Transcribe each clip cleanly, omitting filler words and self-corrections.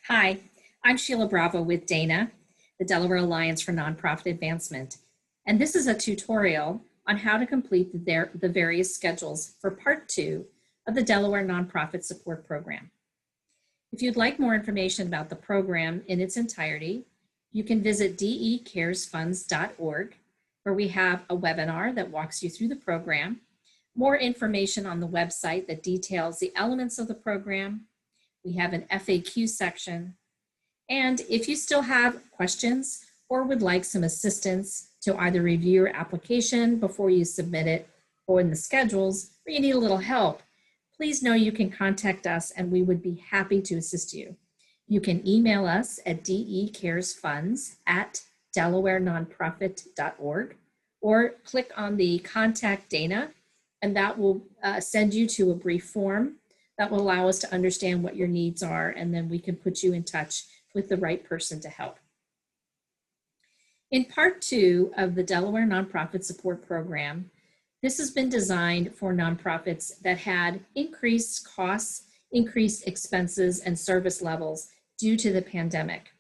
Hi, I'm Sheila Bravo with Dana, the Delaware Alliance for Nonprofit Advancement, and this is a tutorial on how to complete the various schedules for Part 2 of the Delaware Nonprofit Support Program. If you'd like more information about the program in its entirety, you can visit decaresfunds.org, where we have a webinar that walks you through the program, more information on the website that details the elements of the program. We have an FAQ section. And if you still have questions or would like some assistance to either review your application before you submit it or in the schedules, or you need a little help, please know you can contact us and we would be happy to assist you. You can email us at decaresfunds@delawarenonprofit.org or click on the Contact Dana, and that will send you to a brief form that will allow us to understand what your needs are, and then we can put you in touch with the right person to help. In Part 2 of the Delaware Nonprofit Support Program, this has been designed for nonprofits that had increased costs, increased expenses, and service levels due to the pandemic.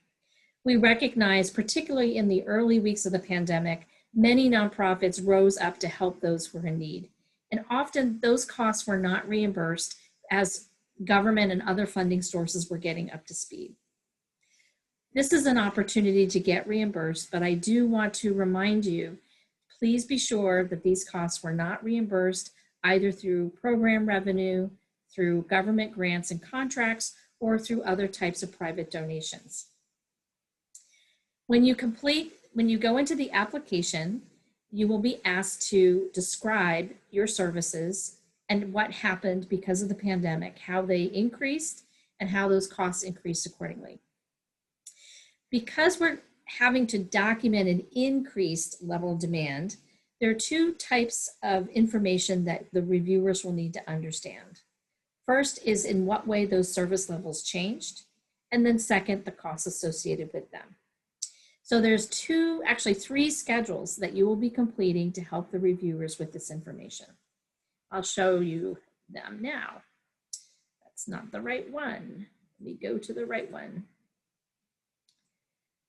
We recognize, particularly in the early weeks of the pandemic, many nonprofits rose up to help those who were in need. And often those costs were not reimbursed as government and other funding sources were getting up to speed. This is an opportunity to get reimbursed, but I do want to remind you, please be sure that these costs were not reimbursed either through program revenue, through government grants and contracts, or through other types of private donations. When you go into the application, you will be asked to describe your services and what happened because of the pandemic, how they increased and how those costs increased accordingly. Because we're having to document an increased level of demand, there are two types of information that the reviewers will need to understand. First is in what way those service levels changed, and then second, the costs associated with them. So there's actually three schedules that you will be completing to help the reviewers with this information. I'll show you them now. That's not the right one. Let me go to the right one.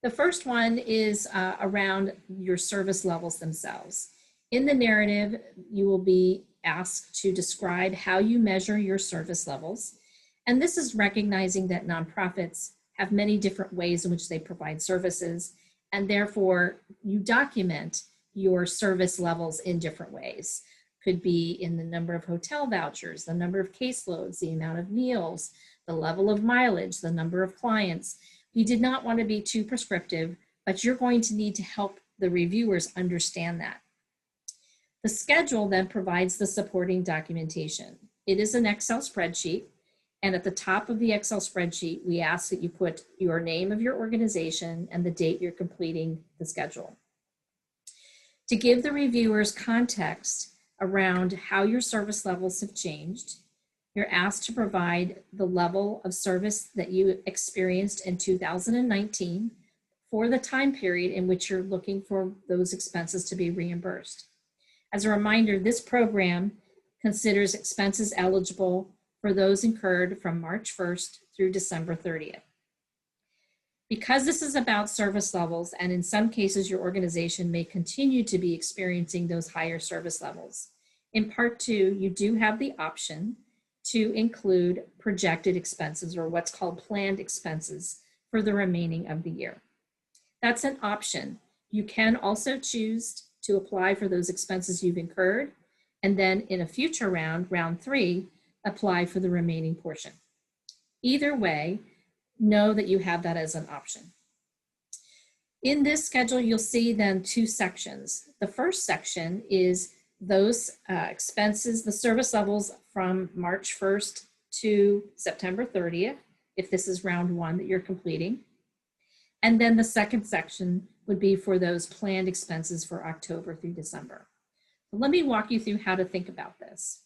The first one is around your service levels themselves. In the narrative, you will be asked to describe how you measure your service levels. And this is recognizing that nonprofits have many different ways in which they provide services, and therefore you document your service levels in different ways. Could be in the number of hotel vouchers, the number of caseloads, the amount of meals, the level of mileage, the number of clients. We did not want to be too prescriptive, but you're going to need to help the reviewers understand that. The schedule then provides the supporting documentation. It is an Excel spreadsheet, and at the top of the Excel spreadsheet, we ask that you put your name of your organization and the date you're completing the schedule. To give the reviewers context around how your service levels have changed, you're asked to provide the level of service that you experienced in 2019 for the time period in which you're looking for those expenses to be reimbursed. As a reminder, this program considers expenses eligible for those incurred from March 1st through December 30th. Because this is about service levels, and in some cases your organization may continue to be experiencing those higher service levels, in Part 2, you do have the option to include projected expenses, or what's called planned expenses, for the remaining of the year. That's an option. You can also choose to apply for those expenses you've incurred, and then in a future round, round 3, apply for the remaining portion. Either way, know that you have that as an option. In this schedule, you'll see then two sections. The first section is those expenses, the service levels from March 1st to September 30th, if this is round 1 that you're completing. And then the second section would be for those planned expenses for October through December. So let me walk you through how to think about this.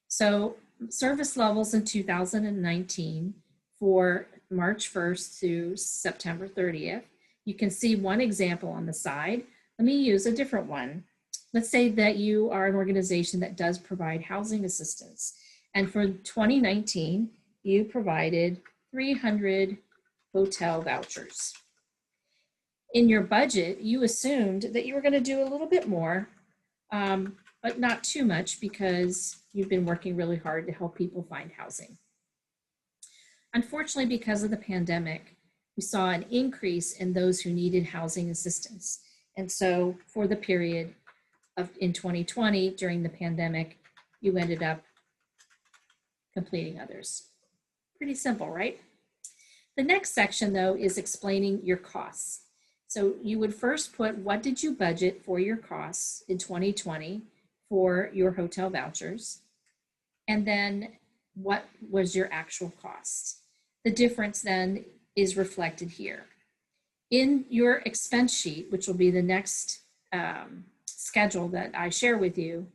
So service levels in 2019 for March 1st to September 30th, you can see one example on the side. Let me use a different one. Let's say that you are an organization that does provide housing assistance. And for 2019, you provided $300 hotel vouchers. In your budget, you assumed that you were going to do a little bit more, but not too much because you've been working really hard to help people find housing. Unfortunately, because of the pandemic, we saw an increase in those who needed housing assistance. And so for the period in 2020, during the pandemic, you ended up completing others. Pretty simple, right? The next section, though, is explaining your costs. So you would first put, what did you budget for your costs in 2020 for your hotel vouchers? And then what was your actual cost? The difference then is reflected here. In your expense sheet, which will be the next schedule that I share with you,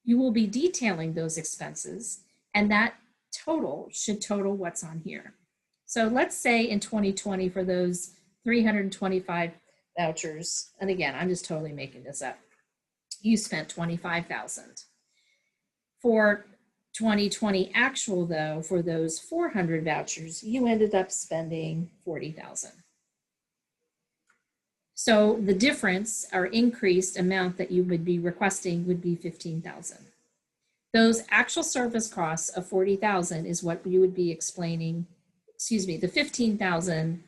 you will be detailing those expenses, and that total should total what's on here. So let's say in 2020 for those 325 vouchers, and again, I'm just totally making this up, you spent $25,000. For 2020 actual though, for those 400 vouchers, you ended up spending $40,000. So the difference or increased amount that you would be requesting would be $15,000. Those actual service costs of $40,000 is what you would be explaining, excuse me, the $15,000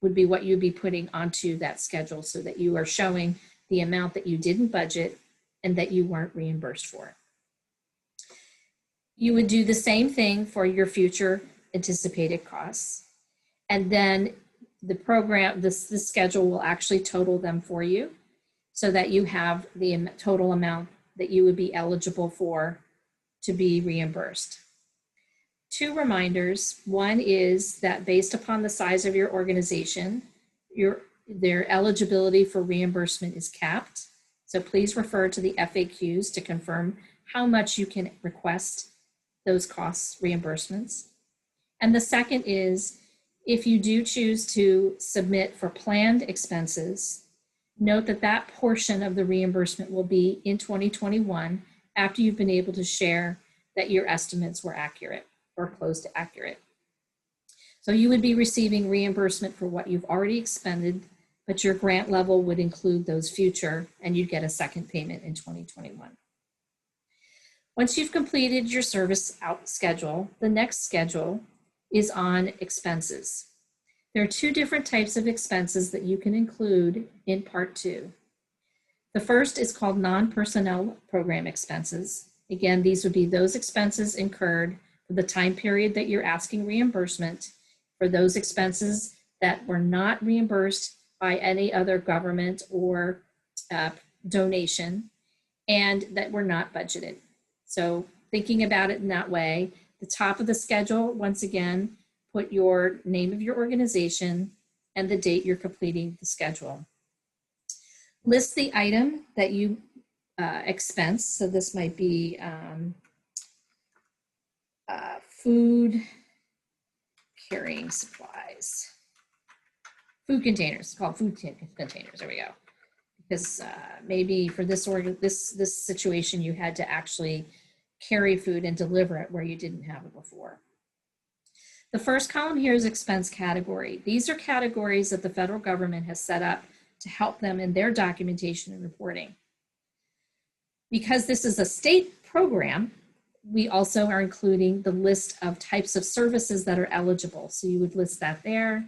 would be what you'd be putting onto that schedule so that you are showing the amount that you didn't budget and that you weren't reimbursed for. You would do the same thing for your future anticipated costs. And then the program, the schedule will actually total them for you so that you have the total amount that you would be eligible for to be reimbursed. Two reminders. One is that based upon the size of your organization, their eligibility for reimbursement is capped. So please refer to the FAQs to confirm how much you can request those costs reimbursements. And the second is, if you do choose to submit for planned expenses, note that that portion of the reimbursement will be in 2021 after you've been able to share that your estimates were accurate or close to accurate. So you would be receiving reimbursement for what you've already expended, but your grant level would include those future, and you'd get a second payment in 2021. Once you've completed your service out schedule, the next schedule is on expenses. There are two different types of expenses that you can include in part 2. The first is called non-personnel program expenses. Again, these would be those expenses incurred for the time period that you're asking reimbursement, for those expenses that were not reimbursed by any other government or donation, and that were not budgeted. So thinking about it in that way, the top of the schedule, once again, put your name of your organization and the date you're completing the schedule. List the item that you expense. So this might be food carrying supplies. Food containers, it's called food containers, there we go. Because maybe for this situation, you had to actually carry food and deliver it where you didn't have it before. The first column here is expense category. These are categories that the federal government has set up to help them in their documentation and reporting. Because this is a state program, we also are including the list of types of services that are eligible. So you would list that there.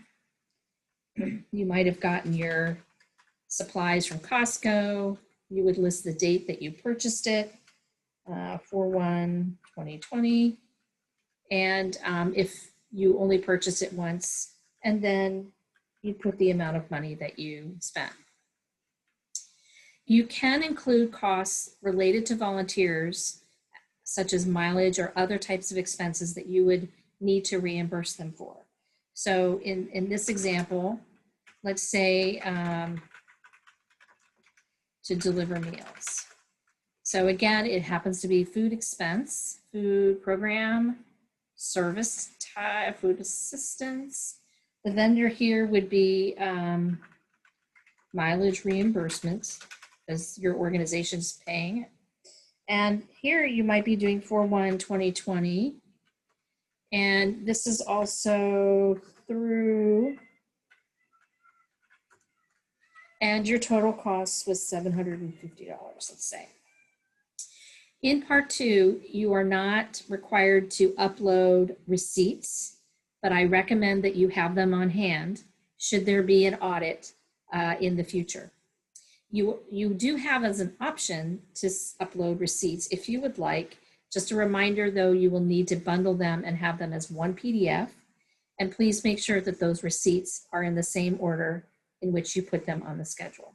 You might have gotten your supplies from Costco. You would list the date that you purchased it, 4/1/2020. And if you only purchased it once, and then you put the amount of money that you spent. You can include costs related to volunteers, such as mileage or other types of expenses that you would need to reimburse them for. So in this example, let's say to deliver meals. So again, it happens to be food expense, food program, service type, food assistance. The vendor here would be mileage reimbursement, as your organization's paying it. And here you might be doing 4/1/2020. And this is also through and your total cost was $750, let's say. In part 2, you are not required to upload receipts, but I recommend that you have them on hand should there be an audit in the future. You do have as an option to upload receipts if you would like. Just a reminder though, you will need to bundle them and have them as one PDF. And please make sure that those receipts are in the same order in which you put them on the schedule.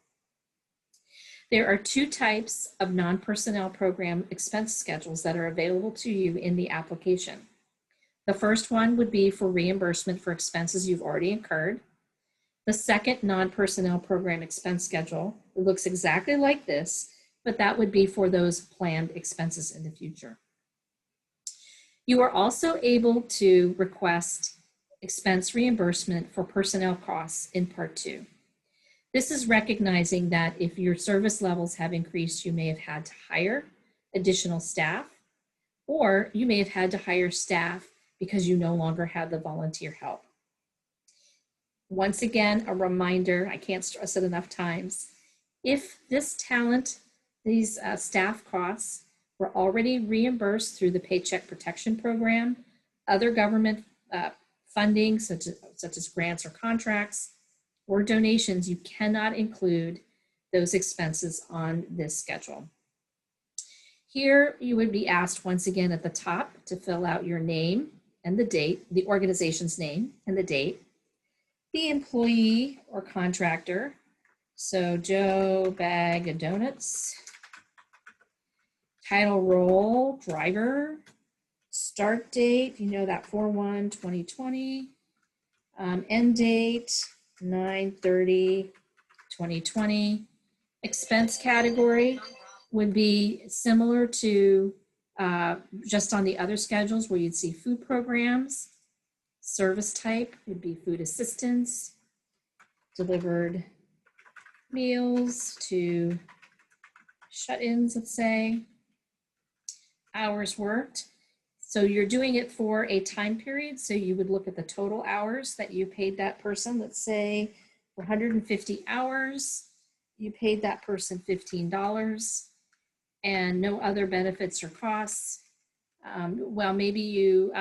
There are 2 types of non-personnel program expense schedules that are available to you in the application. The first one would be for reimbursement for expenses you've already incurred. The second non-personnel program expense schedule, it looks exactly like this, but that would be for those planned expenses in the future. You are also able to request expense reimbursement for personnel costs in part 2. This is recognizing that if your service levels have increased, you may have had to hire additional staff, or you may have had to hire staff because you no longer have the volunteer help. Once again, a reminder, I can't stress it enough times, if this talent, these staff costs were already reimbursed through the Paycheck Protection Program, other government funding such as grants or contracts, or donations, you cannot include those expenses on this schedule. Here, you would be asked once again at the top to fill out your name and the date, the organization's name and the date, the employee or contractor, so Joe Bag of Donuts, title role, driver, start date, you know that 4/1/2020, end date, 9/30/2020. Expense category would be similar to just on the other schedules where you'd see food programs. Service type would be food assistance, delivered meals to shut-ins, let's say. Hours worked. So you're doing it for a time period. So you would look at the total hours that you paid that person. Let's say for 150 hours, you paid that person $15 and no other benefits or costs. Well, maybe you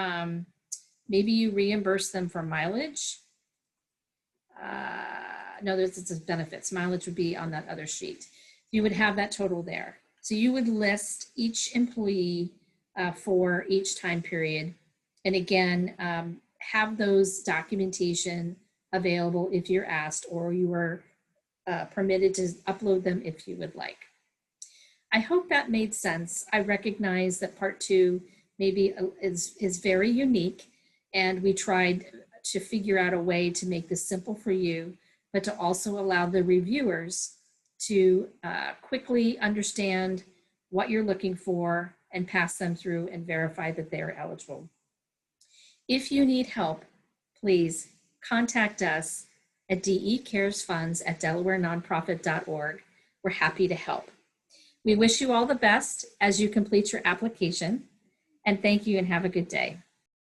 reimburse them for mileage. No, it's benefits. Mileage would be on that other sheet. You would have that total there. So you would list each employee for each time period. And again, have those documentation available if you're asked, or you are permitted to upload them if you would like. I hope that made sense. I recognize that part 2 maybe is very unique, and we tried to figure out a way to make this simple for you, but to also allow the reviewers to quickly understand what you're looking for and pass them through and verify that they are eligible. If you need help, please contact us at decaresfunds@delawarenonprofit.org. We're happy to help. We wish you all the best as you complete your application, and thank you and have a good day.